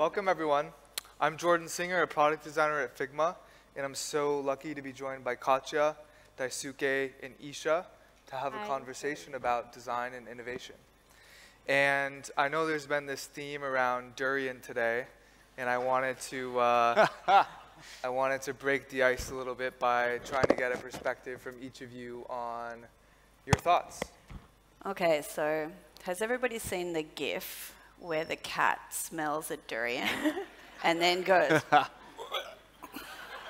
Welcome, everyone. I'm Jordan Singer, a product designer at Figma, and I'm so lucky to be joined by Katja, Daisuke, and Isha to have a conversation about design and innovation. And I know there's been this theme around durian today, and I wanted to break the ice a little bit by trying to get a perspective from each of you on your thoughts. Okay, so has everybody seen the GIF where the cat smells a durian and then goes?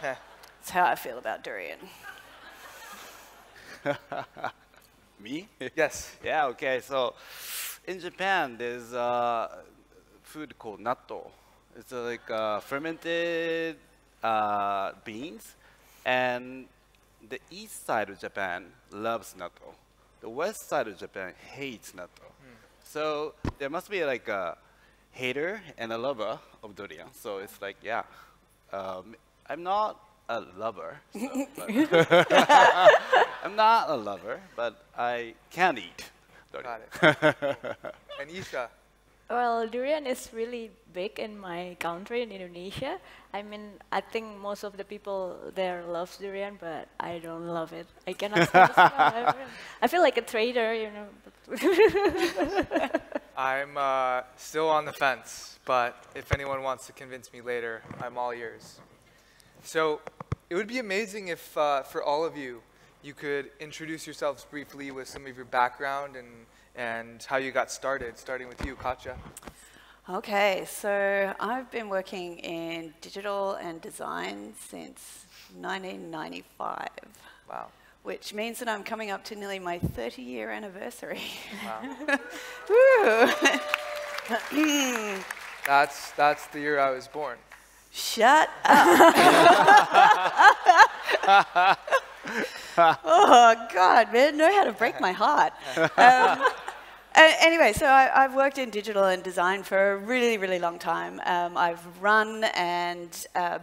That's how I feel about durian. Me? Yes. Yeah, okay. So in Japan, there's food called natto. It's like fermented beans. And the east side of Japan loves natto. The west side of Japan hates natto. So there must be like a hater and a lover of durian. So it's like, yeah, I'm not a lover. So, I'm not a lover, but I can eat durian. Got it. And Isha? Well, durian is really big in my country, in Indonesia. I mean, I think most of the people there love durian, but I don't love it. I cannot stand the smell. I feel like a traitor, you know. I'm still on the fence, but if anyone wants to convince me later, I'm all ears. So it would be amazing if, for all of you, you could introduce yourselves briefly with some of your background and how you got started, starting with you, Katja. Okay, so I've been working in digital and design since 1995. Wow. Which means that I'm coming up to nearly my 30-year anniversary. Wow. Woo! That's the year I was born. Shut up. Oh, God, man, know how to break my heart. Anyway, so I've worked in digital and design for a really, really long time. I've run and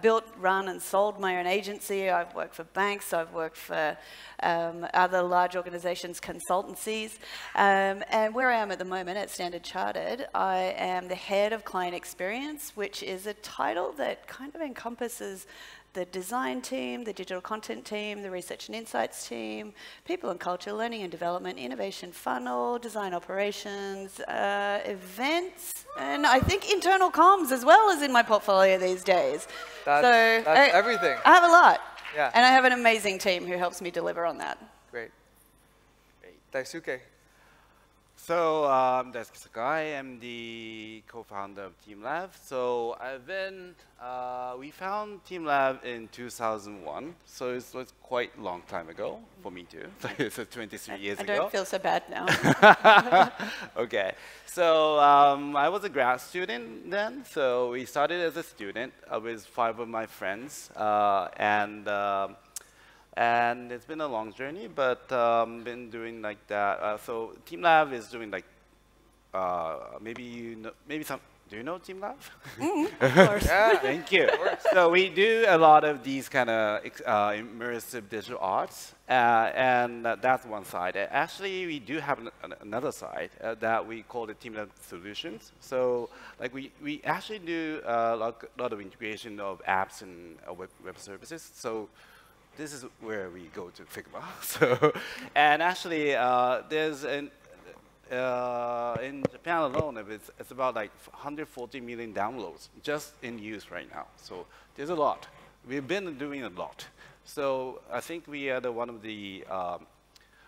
built, run and sold my own agency. I've worked for banks. I've worked for other large organizations, consultancies. And where I am at the moment at Standard Chartered, I am the head of client experience, which is a title that kind of encompasses the design team, the digital content team, the research and insights team, people and culture, learning and development, innovation funnel, design operations, events, and I think internal comms as well is in my portfolio these days. That's everything. I have a lot. Yeah. And I have an amazing team who helps me deliver on that. Great. Daisuke. So I'm Daisuke Sakai. I'm the co-founder of teamLab. So we found teamLab in 2001. So it was quite a long time ago for me too. It's 23 years ago. I don't feel so bad now. Okay. So I was a grad student then. So we started as a student with 5 of my friends. And it's been a long journey, but been doing like that. So teamLab is doing like do you know teamLab? Of course. Yeah. Thank you. So we do a lot of these kind of immersive digital arts, and that's one side. Actually, we do have another side that we call the teamLab solutions. So like we actually do a lot of integration of apps and web services. So this is where we go to Figma. So, and actually, there's in Japan alone, it's about like 140 million downloads just in use right now. So there's a lot. We've been doing a lot. So I think we are one of the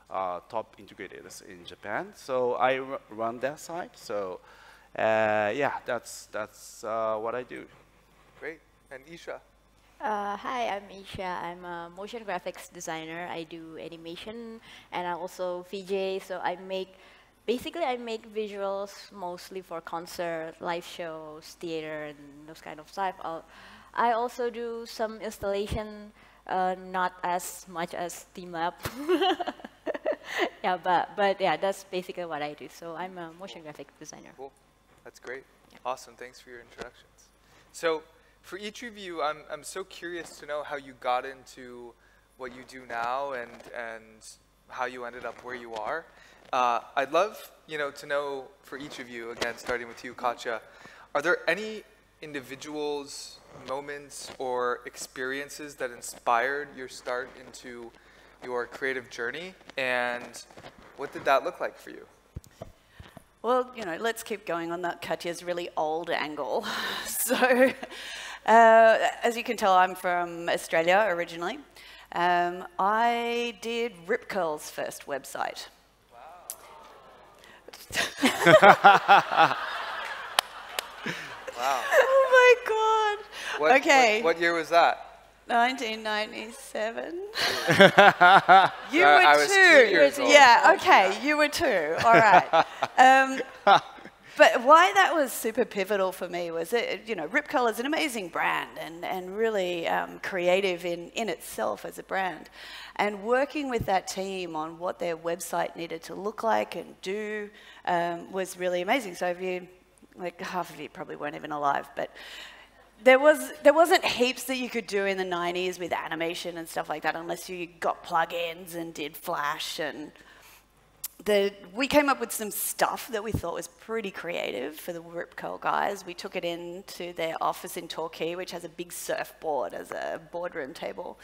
top integrators in Japan. So I run that side. So yeah, that's what I do. Great. And Isha? Hi, I'm Isha. I'm a motion graphics designer. I do animation and I also VJ. So basically I make visuals mostly for concert, live shows, theater, and those kind of stuff. I also do some installation, not as much as teamLab. Yeah, but yeah, that's basically what I do. So I'm a motion graphic designer. Cool. That's great. Yeah. Awesome. Thanks for your introductions. So for each of you, I'm so curious to know how you got into what you do now and how you ended up where you are. I'd love to know for each of you, again, starting with you, Katja, are there any individuals, moments, or experiences that inspired your start into your creative journey, and what did that look like for you? Well, let's keep going on that Katja's really old angle. So, as you can tell, I'm from Australia originally. I did Rip Curl's first website. Wow. Wow. Oh my God. Okay. What year was that? 1997. You I were was 2. 2 years old. Yeah, okay, you were 2. All right. But why that was super pivotal for me was, Rip Curl is an amazing brand and really creative in itself as a brand. And working with that team on what their website needed to look like and do was really amazing. So if you, half of you probably weren't even alive, but there wasn't heaps that you could do in the 90s with animation and stuff like that unless you got plugins and did Flash. And we came up with some stuff that we thought was pretty creative for the Rip Curl guys. We took it into their office in Torquay, which has a big surfboard as a boardroom table,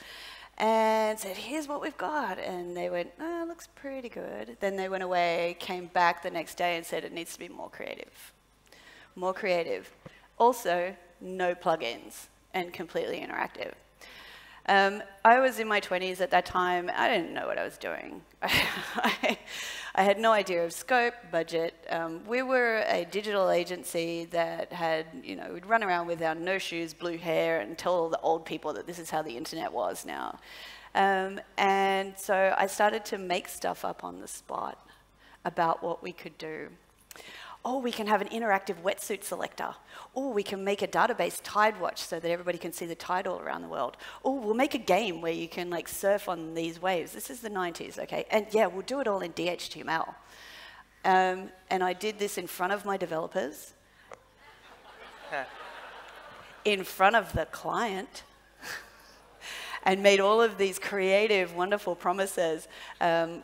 and said, here's what we've got. And they went, oh, it looks pretty good. Then they went away, came back the next day and said it needs to be more creative. More creative. Also, no plugins and completely interactive. I was in my 20s at that time. I didn't know what I was doing. I had no idea of scope, budget. We were a digital agency that had, we'd run around with our no shoes, blue hair, and tell all the old people that this is how the internet was now. And so I started to make stuff up on the spot about what we could do. Oh, we can have an interactive wetsuit selector. Oh, we can make a database tide watch so that everybody can see the tide all around the world. Oh, we'll make a game where you can surf on these waves. This is the 90s, okay? And yeah, we'll do it all in DHTML. And I did this in front of my developers, in front of the client, and made all of these creative, wonderful promises,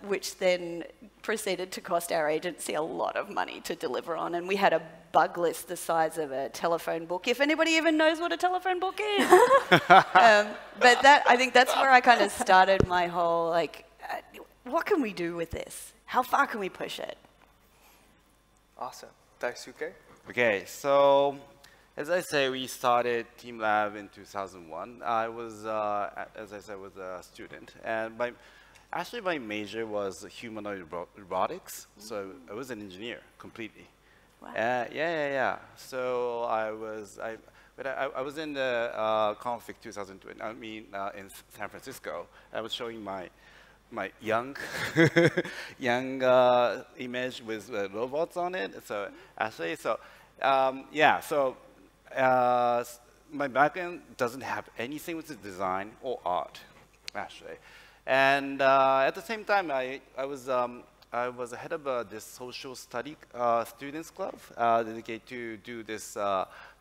which then proceeded to cost our agency a lot of money to deliver on. And we had a bug list the size of a telephone book, if anybody even knows what a telephone book is. But I think that's where I kind of started my whole, what can we do with this? How far can we push it? Awesome. Daisuke? Okay, so as I say, we started teamLab in 2001. I was, as I said, was a student, and actually my major was humanoid robotics. So I was an engineer completely. Wow. Yeah. So I was in the Config 2020. I mean, in San Francisco. I was showing my young image with robots on it. So actually, yeah. So. My background doesn't have anything with the design or art, actually. And at the same time, I was the head of this social study students club dedicated to do this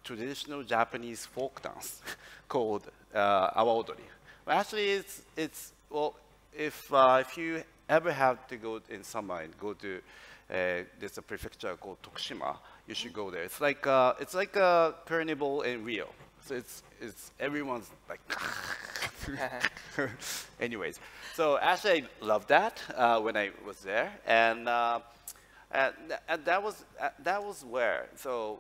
traditional Japanese folk dance called awaodori. Well, actually, well, if you ever have to go in summer and go to there's a prefecture called Tokushima, you should go there. It's like a carnival in Rio. So it's everyone's like. Anyways, so actually I loved that when I was there, and that was where. So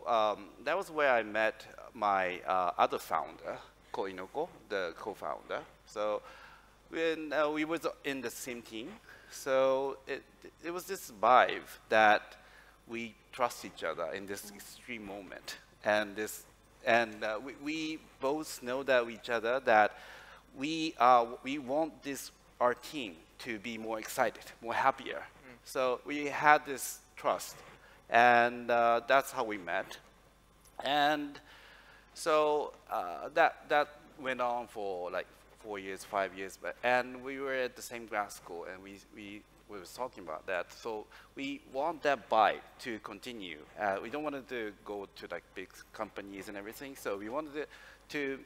that was where I met my other founder, Ko Inoko, the co-founder. So when we were in the same team. So it was this vibe that we trust each other in this extreme moment, and we both know that each other that we want our team to be more excited, more happier. So we had this trust, and that's how we met, and so that went on for 4 years, 5 years, and we were at the same grad school, and we were talking about that. So we want that vibe to continue. We don't want to go to big companies and everything. So we wanted to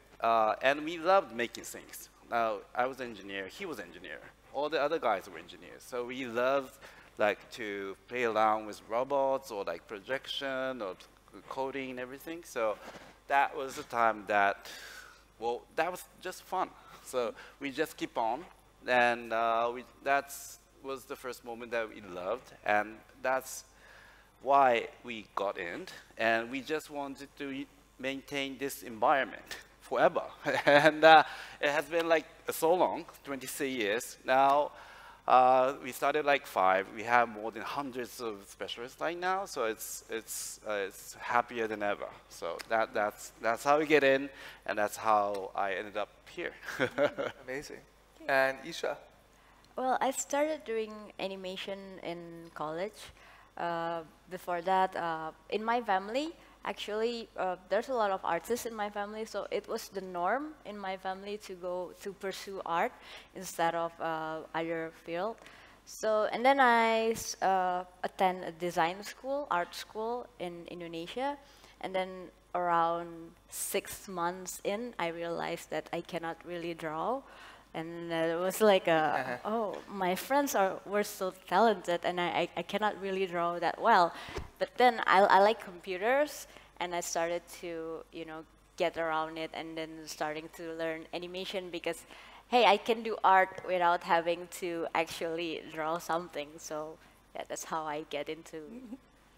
and we loved making things. Now I was an engineer, he was an engineer. All the other guys were engineers. So we loved to play around with robots or projection or coding and everything. So that was the time that, well, that was just fun. So we just keep on, and that was the first moment that we loved, and that's why we got in, and we just wanted to maintain this environment forever. And it has been like so long, 26 years. Now, we started like 5. We have more than hundreds of specialists right now, so it's happier than ever. So that's how we get in, and that's how I ended up here. Amazing. And Isha? Well, I started doing animation in college. Before that, in my family, actually, there's a lot of artists in my family, so it was the norm in my family to go to pursue art instead of other field. So, and then I attend a design school, art school in Indonesia, and then around 6 months in, I realized that I cannot really draw. And it was like, oh, my friends were so talented, and I cannot really draw that well. But then I like computers, and I started to, get around it, and then starting to learn animation because, hey, I can do art without having to actually draw something. So yeah, that's how I get into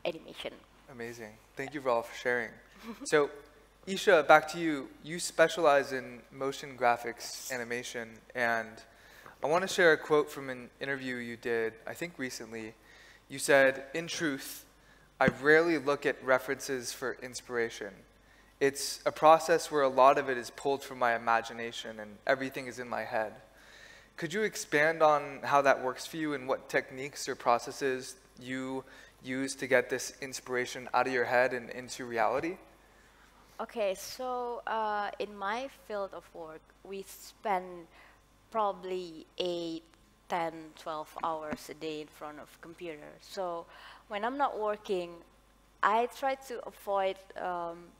animation. Amazing. Thank you all for sharing. So, Isha, back to you. You specialize in motion graphics animation, and I want to share a quote from an interview you did, I think recently. You said, "In truth, I rarely look at references for inspiration. It's a process where a lot of it is pulled from my imagination and everything is in my head." Could you expand on how that works for you and what techniques or processes you use to get this inspiration out of your head and into reality? Okay, so in my field of work, we spend probably 8, 10, 12 hours a day in front of computer. So when I'm not working, I try to avoid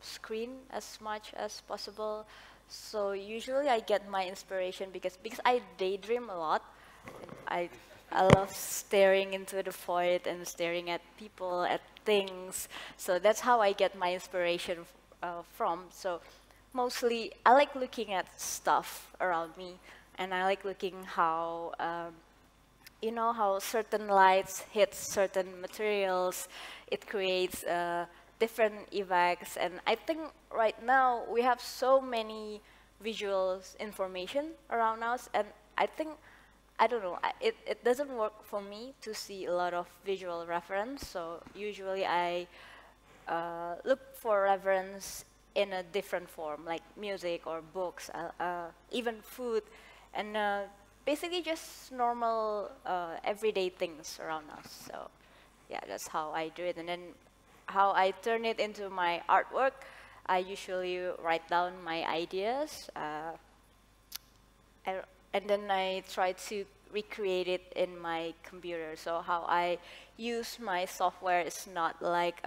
screen as much as possible. So usually I get my inspiration because I daydream a lot. I love staring into the void and staring at people, at things. So that's how I get my inspiration from. So mostly I like looking at stuff around me, and I like looking how how certain lights hit certain materials. It creates different effects, and I think right now we have so many visuals information around us, and I think, I don't know, it doesn't work for me to see a lot of visual reference. So usually I look for reference in a different form, like music or books, even food, and basically just normal everyday things around us. So yeah, that's how I do it. And then how I turn it into my artwork, I usually write down my ideas, and then I try to recreate it in my computer. So how I use my software is not like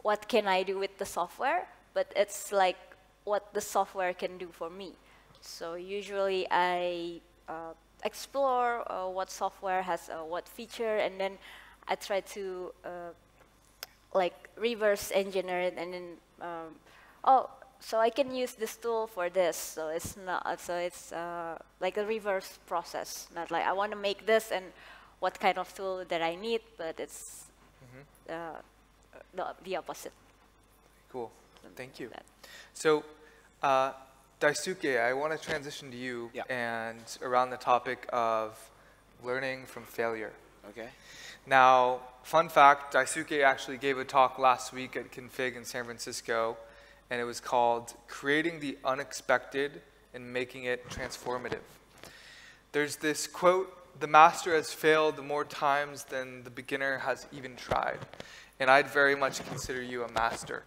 what can I do with the software, but it's like what the software can do for me. So usually I explore what software has what feature, and then I try to like reverse engineer it, and then so I can use this tool for this. So it's not, so it's like a reverse process, not like I want to make this and what kind of tool that I need, but it's the opposite. Cool. Thank you. So, Daisuke, I want to transition to you and around the topic of learning from failure. Okay. Now, fun fact, Daisuke actually gave a talk last week at Config in San Francisco, and it was called Creating the Unexpected and Making It Transformative. There's this quote, "The master has failed more times than the beginner has even tried." And I'd very much consider you a master.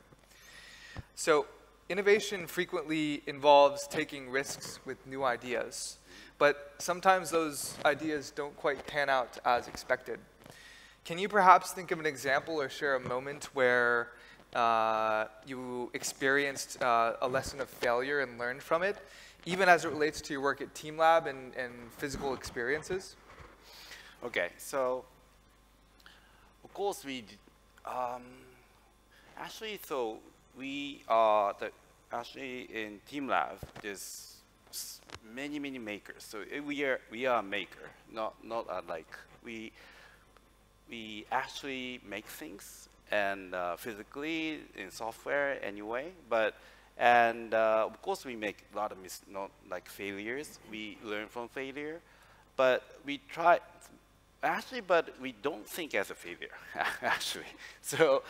So innovation frequently involves taking risks with new ideas, but sometimes those ideas don't quite pan out as expected. Can you perhaps think of an example or share a moment where you experienced a lesson of failure and learned from it, even as it relates to your work at teamLab and physical experiences? Okay, so of course we actually, so we are actually in teamLab. There's many makers. So we are a maker, not like we actually make things and physically in software anyway. And of course we make a lot of not like failures. We learn from failure, but we try. Actually, but we don't think as a failure, actually. So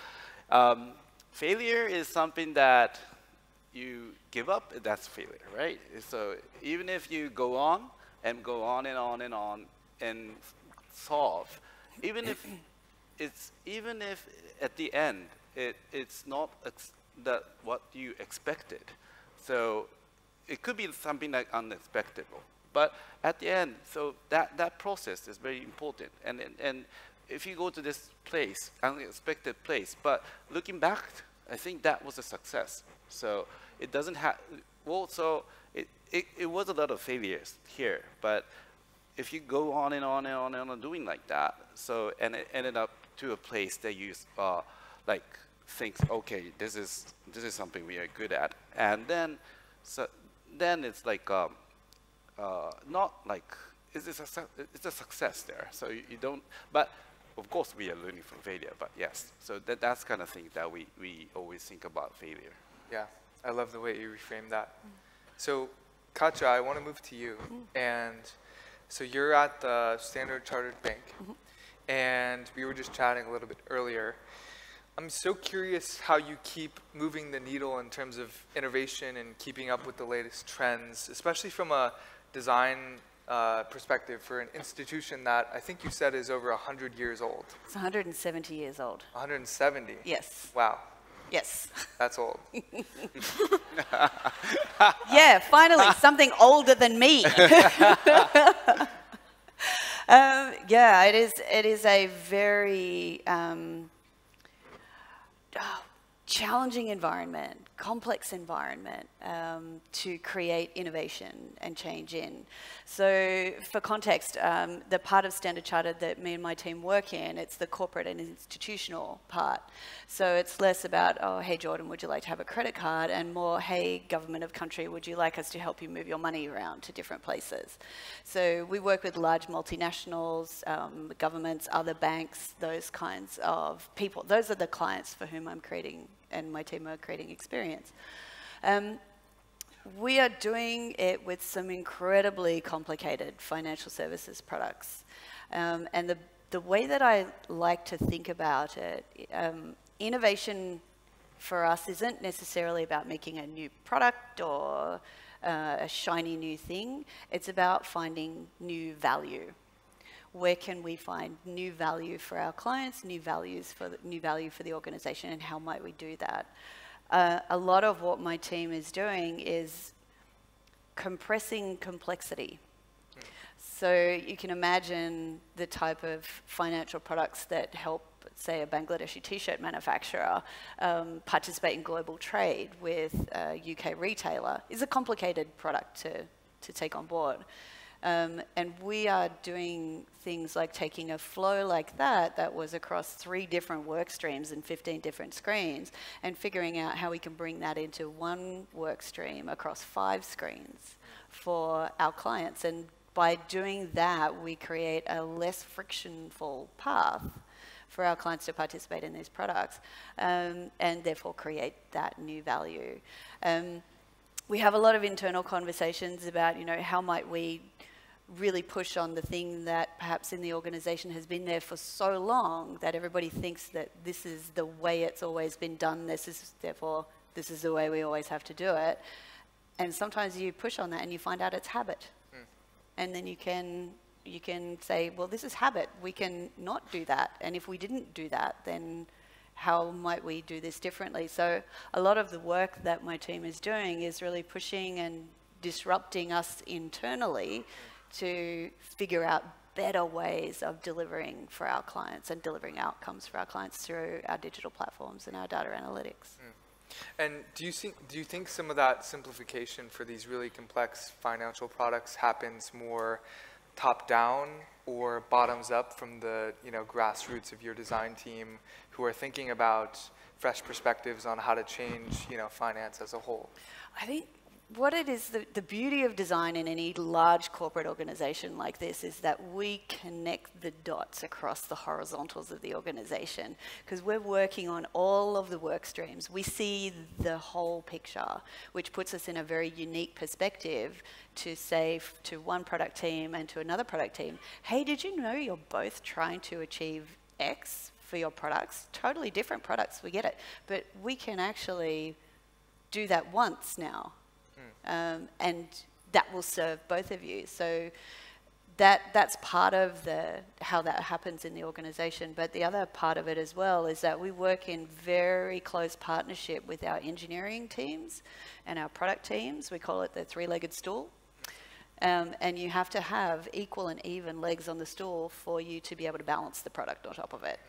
failure is something that you give up, that's failure, right? So even if you go on and on and solve, even if at the end it's not what you expected. So it could be something like unexpected. But at the end, so that process is very important. And if you go to this place, unexpected place, but looking back, I think that was a success. So it doesn't have, well, so it was a lot of failures here, but if you go on and on doing like that, so, and it ended up to a place that you like think, okay, this is something we are good at. And then, then it's like, not like, it's a success there. So you don't, but of course we are learning from failure, but yes. So that's kind of thing that we always think about failure. Yeah, I love the way you reframe that. So Katja, I want to move to you. And so you're at the Standard Chartered Bank, and we were just chatting a little bit earlier. I'm so curious how you keep moving the needle in terms of innovation and keeping up with the latest trends, especially from a design perspective for an institution that I think you said is over 100 years old. It's 170 years old. 170? Yes. Wow. Yes. That's old. Yeah, finally, something older than me. Yeah, it is a very challenging environment, complex environment to create innovation and change in. So for context, the part of Standard Chartered that me and my team work in, it's the corporate and institutional part. So it's less about, oh, hey, Jordan, would you like to have a credit card? And more, hey, government of country, would you like us to help you move your money around to different places? So we work with large multinationals, governments, other banks, those kinds of people. Those are the clients for whom I'm creating and my team are creating experience. We are doing it with some incredibly complicated financial services products. And the way that I like to think about it, innovation for us isn't necessarily about making a new product or a shiny new thing. It's about finding new value. Where can we find new value for our clients, new value for the organization, and how might we do that? A lot of what my team is doing is compressing complexity. So you can imagine the type of financial products that help, say, a Bangladeshi t-shirt manufacturer participate in global trade with a UK retailer is a complicated product to take on board. And we are doing things like taking a flow like that was across 3 different work streams and 15 different screens, and figuring out how we can bring that into one work stream across 5 screens for our clients. And by doing that, we create a less frictionful path for our clients to participate in these products, and therefore create that new value. We have a lot of internal conversations about, how might we really push on the thing that perhaps in the organization has been there for so long that everybody thinks that this is the way it's always been done, therefore this is the way we always have to do it. And sometimes you push on that and you find out it's habit. And then you can say, well, this is habit, we can not do that. And if we didn't do that, then how might we do this differently? So a lot of the work that my team is doing is really pushing and disrupting us internally to figure out better ways of delivering for our clients and delivering outcomes for our clients through our digital platforms and our data analytics. And do you think some of that simplification for these really complex financial products happens more top down or bottoms up from the grassroots of your design team who are thinking about fresh perspectives on how to change finance as a whole? I think what it is, the beauty of design in any large corporate organization like this is that we connect the dots across the horizontals of the organization because we're working on all of the work streams. We see the whole picture, which puts us in a very unique perspective to say to one product team and to another product team, hey, did you know you're both trying to achieve X for your products? Totally different products, we get it. But we can actually do that once now. And that will serve both of you. So that's part of how that happens in the organization. But the other part of it as well is that we work in very close partnership with our engineering teams and our product teams. We call it the three-legged stool. And you have to have equal and even legs on the stool for you to be able to balance the product on top of it.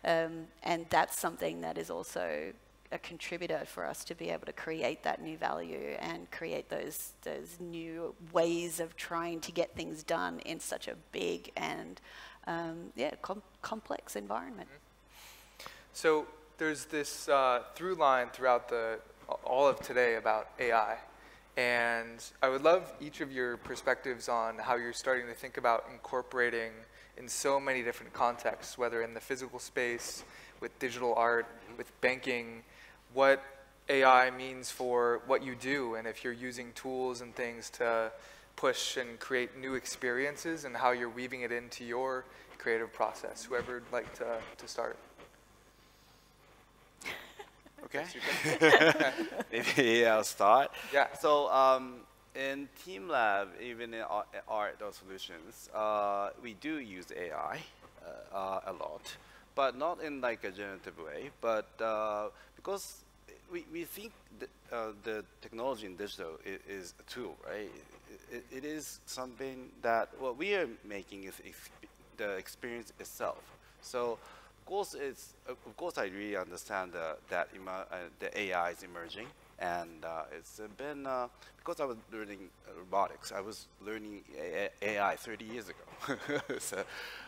And that's something that is also a contributor for us to be able to create that new value and create those new ways of trying to get things done in such a big and complex environment. So there's this through line throughout all of today about AI, and I would love each of your perspectives on how you're starting to think about incorporating in so many different contexts, whether in the physical space, with digital art, with banking, what AI means for what you do, and if you're using tools and things to push and create new experiences, and how you're weaving it into your creative process. Whoever would like to start. Okay. Maybe I'll start. Yeah. So in teamLab, even in art or solutions, we do use AI a lot, but not in like a generative way, but because we think the technology in digital is a tool, right? It is something that what we are making is the experience itself. So of course I really understand that the AI is emerging, and it's been because I was learning robotics. I was learning AI 30 years ago,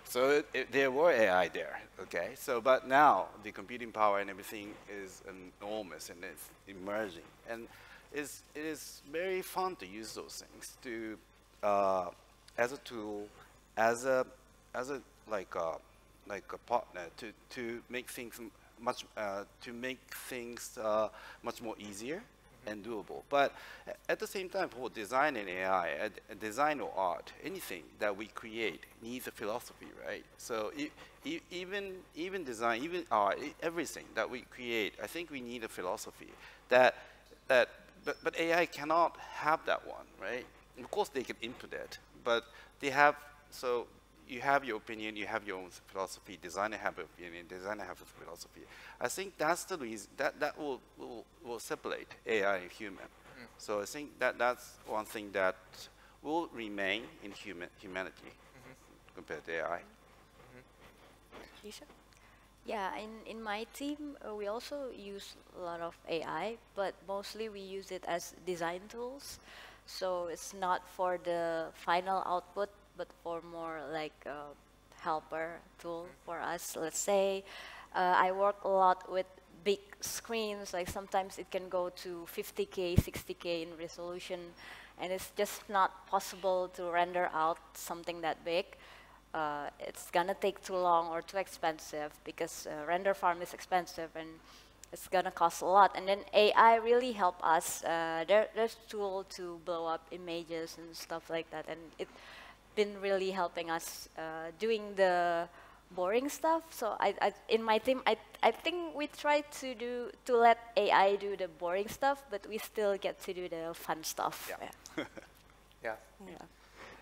so there were AI there. Okay, so but now the computing power and everything is enormous, and it's emerging, and it is very fun to use those things to as a tool, as a partner to make things much more easier and doable. But at the same time, for design and AI, design or art, anything that we create needs a philosophy, right? So even design, even art, everything that we create, I think we need a philosophy but AI cannot have that one, right? Of course they can input it, but they have, so you have your opinion, you have your own philosophy, designer have an opinion, designer have a philosophy. I think that's the reason, that will separate AI and human. So I think that's one thing that will remain in humanity compared to AI. Isha? Yeah, in my team, we also use a lot of AI, but mostly we use it as design tools. So it's not for the final output, but for more like a helper tool for us. Let's say I work a lot with big screens, like sometimes it can go to 50K, 60K in resolution, and it's just not possible to render out something that big. It's gonna take too long or too expensive because render farm is expensive and it's gonna cost a lot. And then AI really help us. There's tool to blow up images and stuff like that, and it's been really helping us doing the boring stuff. So in my team, I think we try to let AI do the boring stuff, but we still get to do the fun stuff. Yeah. Yeah.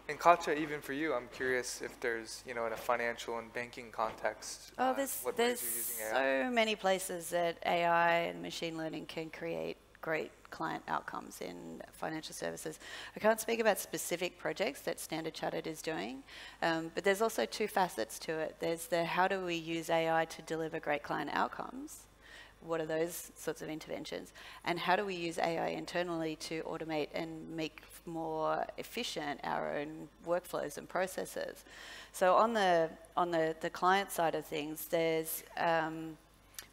And Katja, even for you, I'm curious if there's, in a financial and banking context, Oh, what ways you're there's using AI. so many places that AI and machine learning can create great client outcomes in financial services. I can't speak about specific projects that Standard Chartered is doing, but there's also two facets to it. There's the how do we use AI to deliver great client outcomes, what are those sorts of interventions? And how do we use AI internally to automate and make more efficient our own workflows and processes? So on the client side of things, there's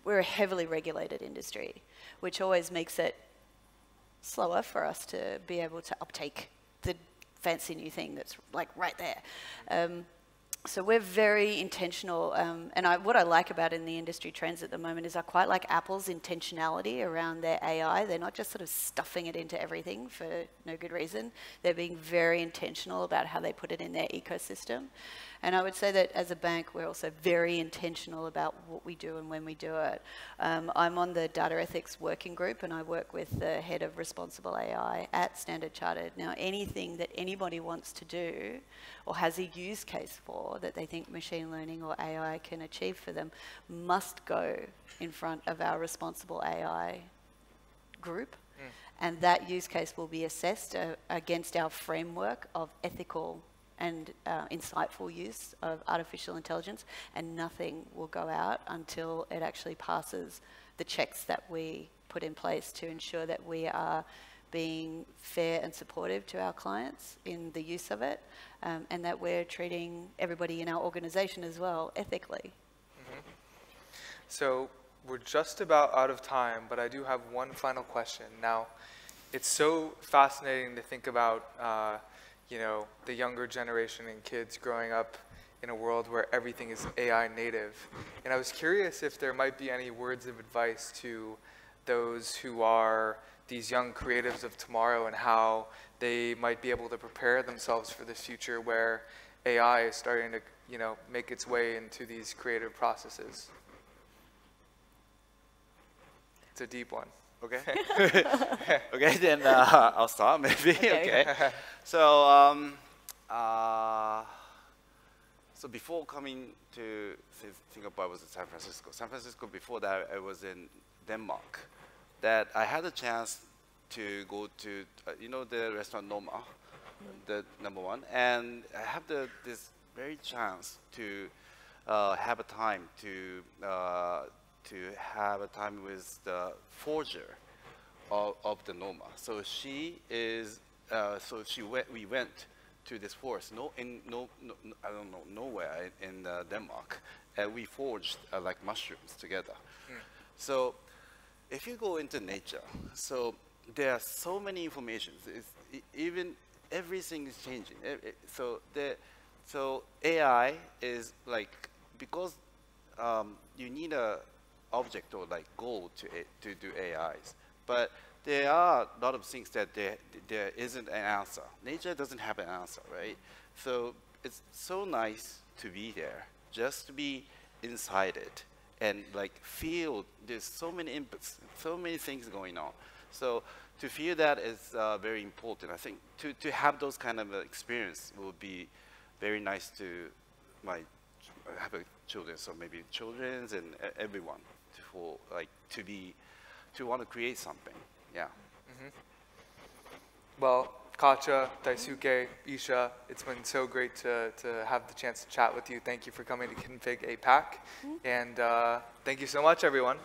we're a heavily regulated industry, which always makes it slower for us to be able to uptake the fancy new thing that's like right there. So we're very intentional, and what I like about in the industry trends at the moment is I quite like Apple's intentionality around their AI. They're not just sort of stuffing it into everything for no good reason. They're being very intentional about how they put it in their ecosystem. And I would say that as a bank, we're also very intentional about what we do and when we do it. I'm on the data ethics working group, and I work with the head of responsible AI at Standard Chartered. Now, anything that anybody wants to do or has a use case for that they think machine learning or AI can achieve for them must go in front of our responsible AI group. And that use case will be assessed against our framework of ethical and insightful use of artificial intelligence, and nothing will go out until it actually passes the checks that we put in place to ensure that we are being fair and supportive to our clients in the use of it, and that we're treating everybody in our organization as well ethically. So we're just about out of time, but I do have one final question. Now, it's so fascinating to think about you know, the younger generation and kids growing up in a world where everything is AI native. And I was curious if there might be any words of advice to those who are these young creatives of tomorrow and how they might be able to prepare themselves for this future where AI is starting to, you know, make its way into these creative processes. It's a deep one. Okay. Okay, then I'll start maybe. Okay. So, so before coming to Singapore, I was in San Francisco. San Francisco, before that, I was in Denmark. That I had a chance to go to, you know, the restaurant Noma, the #1, and I have this very chance to have a time to have a time with the forger of the Noma. So she is, we went to this forest, I don't know, nowhere in Denmark, and we forged like mushrooms together. So if you go into nature, so there are so many informations. Even everything is changing. So AI is like, because you need a object or like goal to do AIs, but there are a lot of things that there isn't an answer. Nature doesn't have an answer, right? So it's so nice to be there, just to be inside it and like feel there's so many inputs, so many things going on. So to feel that is very important. I think to have those kind of experience will be very nice to have children, so maybe children's and everyone to want to create something. Yeah. Well, Katja, Daisuke, Isha, it's been so great to have the chance to chat with you. Thank you for coming to Config APAC. And thank you so much, everyone.